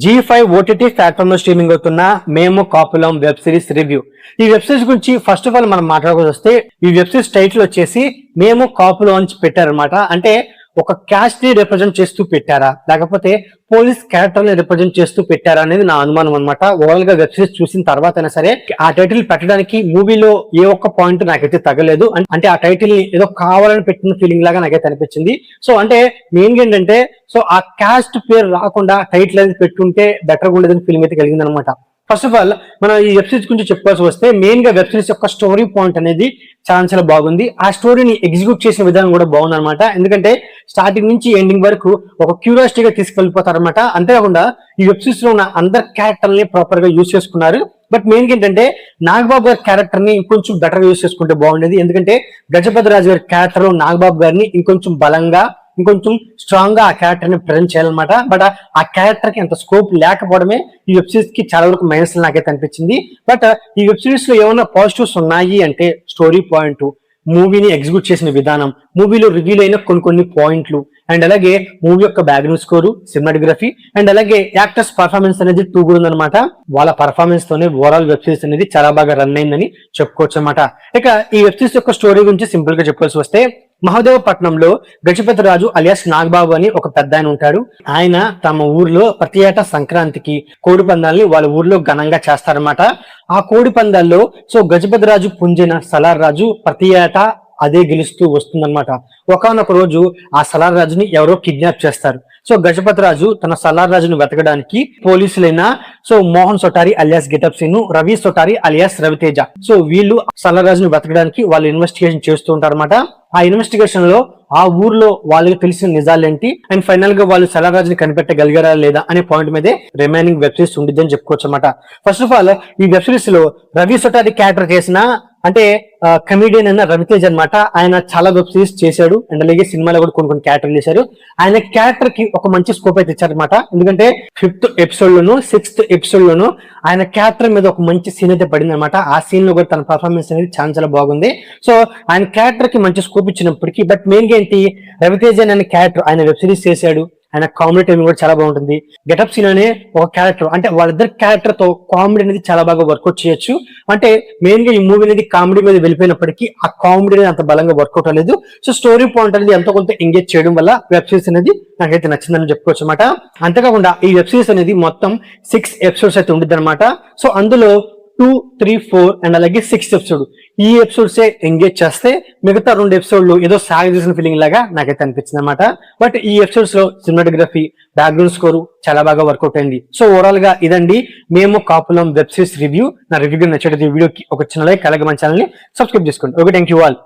G5 OTT platform లో streaming అవుతున్న మేము కాపులం వెబ్ సిరీస్ రివ్యూ. ఈ వెబ్ సిరీస్ గురించి ఫస్ట్ ఆఫ్ ఆల్ మనం మాట్లాడుకోవాల్సి వస్తే ఈ వెబ్ సిరీస్ టైటిల్ వచ్చేసి మేము కాపులం అని పెట్టారనమాట. అంటే ఒక క్యాస్ట్ ని రిప్రజెంట్ చేస్తూ పెట్టారా లేకపోతే పోలీస్ క్యారెక్టర్ ని రిప్రజెంట్ చేస్తూ పెట్టారా అనేది నా అనుమానం అనమాట. ఓవరాల్ గా వెబ్ సిరీస్ చూసిన తర్వాత అయినా సరే ఆ టైటిల్ పెట్టడానికి మూవీలో ఏ ఒక్క పాయింట్ నాకైతే తగ్గలేదు. అంటే ఆ టైటిల్ ని ఏదో కావాలని పెట్టిన ఫీలింగ్ లాగా నాకైతే అనిపించింది. సో అంటే మెయిన్ గా ఏంటంటే సో ఆ క్యాస్ట్ పేరు రాకుండా టైటిల్ అనేది పెట్టుంటే బెటర్ ఉండేదని ఫీలింగ్ అయితే కలిగింది అనమాట. ఫస్ట్ ఆఫ్ ఆల్ మనం ఈ వెబ్ సిరీస్ గురించి చెప్పుకోవాల్సి వస్తే మెయిన్ గా వెబ్ సిరీస్ యొక్క స్టోరీ పాయింట్ అనేది చాలా బాగుంది. ఆ స్టోరీని ఎగ్జిక్యూట్ చేసిన విధానం కూడా బాగుంది అనమాట. ఎందుకంటే స్టార్టింగ్ నుంచి ఎండింగ్ వరకు ఒక క్యూరియాసిటీగా తీసుకెళ్లిపోతారనమాట. అంతేకాకుండా ఈ వెబ్ సిరీస్ లో ఉన్న అందరు క్యారెక్టర్ ని ప్రాపర్ గా యూజ్ చేసుకున్నారు. బట్ మెయిన్ ఏంటంటే నాగబాబు గారి క్యారెక్టర్ ని ఇంకొంచెం బెటర్ యూజ్ చేసుకుంటే బాగుండేది. ఎందుకంటే గజపతిరాజు గారి క్యారెక్టర్ లో నాగబాబు గారిని ఇంకొంచెం బలంగా ఇంకొంచెం స్ట్రాంగ్ గా ఆ క్యారెక్టర్ ని ప్రజెంట్ చేయాలన్నమాట. బట్ ఆ క్యారెక్టర్ కి అంత స్కోప్ లేకపోవడమే ఈ వెబ్ సిరీస్ కి చాలా వరకు మైనస్ నాకైతే అనిపించింది. బట్ ఈ వెబ్ సిరీస్ లో ఏమైనా పాజిటివ్స్ ఉన్నాయి అంటే స్టోరీ పాయింట్, మూవీని ఎగ్జిక్యూట్ చేసిన విధానం, మూవీలో రివీల్ అయిన కొన్ని పాయింట్లు, అండ్ అలాగే మూవీ యొక్క బ్యాక్గ్రౌండ్ స్కోరు, సినిమాటోగ్రఫీ, అండ్ అలాగే యాక్టర్స్ పర్ఫార్మెన్స్ అనేది టూ కూడా ఉందన్నమాట. వాళ్ళ పర్ఫార్మెన్స్ తోనే ఓవరాల్ వెబ్ సిరీస్ అనేది చాలా బాగా రన్ అయిందని చెప్పుకోవచ్చు అనమాట. ఇక ఈ వెబ్ సిరీస్ యొక్క స్టోరీ గురించి సింపుల్ గా చెప్పుకోవాల్సి వస్తే మహదేవపట్నంలో గజపతిరాజు అలియాస్ నాగబాబు అని ఒక పెద్ద ఆయన ఉంటాడు. ఆయన తమ ఊర్లో ప్రతి ఏటా సంక్రాంతికి కోడి పందాలని వాళ్ళ ఊర్లో ఘనంగా చేస్తారనమాట. ఆ కోడి పందాల్లో సో గజపతిరాజు పుంజిన సలార్ రాజు ప్రతి ఏటా అదే గెలుస్తూ వస్తుందన్నమాట. ఒకనొక రోజు ఆ సలార్ రాజుని ఎవరో కిడ్నాప్ చేస్తారు. సో గజపతిరాజు తన సలార్ రాజును వెతకడానికి పోలీసులైన so Mohan Sotari alias getup Seenu, Ravi Sotari alias Raviteja, so వీళ్ళు సలార్ రాజును వెతకడానికి వాళ్ళు ఇన్వెస్టిగేషన్ చేస్తూ ఉంటారన్నమాట. ఆ ఇన్వెస్టిగేషన్ లో ఆ ఊర్లో వాళ్ళకి తెలిసిన నిజాలేంటి అండ్ ఫైనల్ గా వాళ్ళు సలార్ రాజుని కనిపెట్టగలిగారా లేదా అనే పాయింట్ మీదే రిమైనింగ్ వెబ్ సిరీస్ ఉండిద్ది అని చెప్పుకోవచ్చు అనమాట. ఫస్ట్ ఆఫ్ ఆల్ ఈ వెబ్ సిరీస్ లో రవి సొటారి క్యారెక్టర్ చేసిన అంటే కమెడియన్ అయిన రవితేజ్ అనమాట. ఆయన చాలా వెబ్ సిరీస్ చేశాడు అండ్ అలాగే సినిమాలో కూడా కొన్ని క్యారెక్టర్లు చేశారు. ఆయన క్యారెక్టర్ కి ఒక మంచి స్కోప్ అయితే ఇచ్చారనమాట. ఎందుకంటే 5th ఎపిసోడ్ లోను 6th ఎపిసోడ్ లోను ఆయన క్యారెక్టర్ మీద ఒక మంచి సీన్ అయితే పడింది అనమాట. ఆ సీన్ లో కూడా తన పర్ఫార్మెన్స్ అనేది చాలా బాగుంది. సో ఆయన క్యారెక్టర్ కి మంచి స్కోప్ ఇచ్చినప్పటికీ బట్ మెయిన్ గా ఏంటి రవితేజ్ అనే క్యారెక్టర్ ఆయన వెబ్ సిరీస్ చేశాడు. ఆయన కామెడీ టైమింగ్ కూడా చాలా బాగుంటుంది. గెటప్ సీన్ అనే ఒక క్యారెక్టర్ అంటే వాళ్ళిద్దరు క్యారెక్టర్ తో కామెడీ అనేది చాలా బాగా వర్కౌట్ చేయొచ్చు. అంటే మెయిన్ గా ఈ మూవీ అనేది కామెడీ మీద వెళ్ళిపోయినప్పటికీ ఆ కామెడీ అనేది అంత బలంగా వర్కౌట్ అవ్వలేదు. సో స్టోరీ పాయింట్ అనేది ఎంతో కొంత ఎంగేజ్ చేయడం వల్ల వెబ్ సిరీస్ అనేది నాకైతే నచ్చిందని చెప్పుకోవచ్చు అనమాట. అంతేకాకుండా ఈ వెబ్ సిరీస్ అనేది మొత్తం 6 ఎపిసోడ్స్ అయితే ఉండిద్ది అనమాట. సో అందులో 2, 3, 4 అండ్ అలాగే 6th ఎపిసోడ్ ఈ ఎపిసోడ్స్ ఎంగేజ్ చేస్తే మిగతా 2 ఎపిసోడ్లు ఏదో సాగ చేసిన ఫీలింగ్ లాగా నాకైతే అనిపించింది అనమాట. బట్ ఈ ఎపిసోడ్స్ లో సినిమాటోగ్రఫీ, బ్యాక్గ్రౌండ్ స్కోరు చాలా బాగా వర్కౌట్ అయింది. సో ఓవరాల్ గా ఇదండి మేము కాపులం వెబ్ సిరీస్ రివ్యూ. నా రివ్యూ నచ్చేది వీడియోకి ఒక చిన్న లైక్, అలాగే మన ఛానల్ ని సబ్స్క్రైబ్ చేసుకోండి. Okay, thank you all.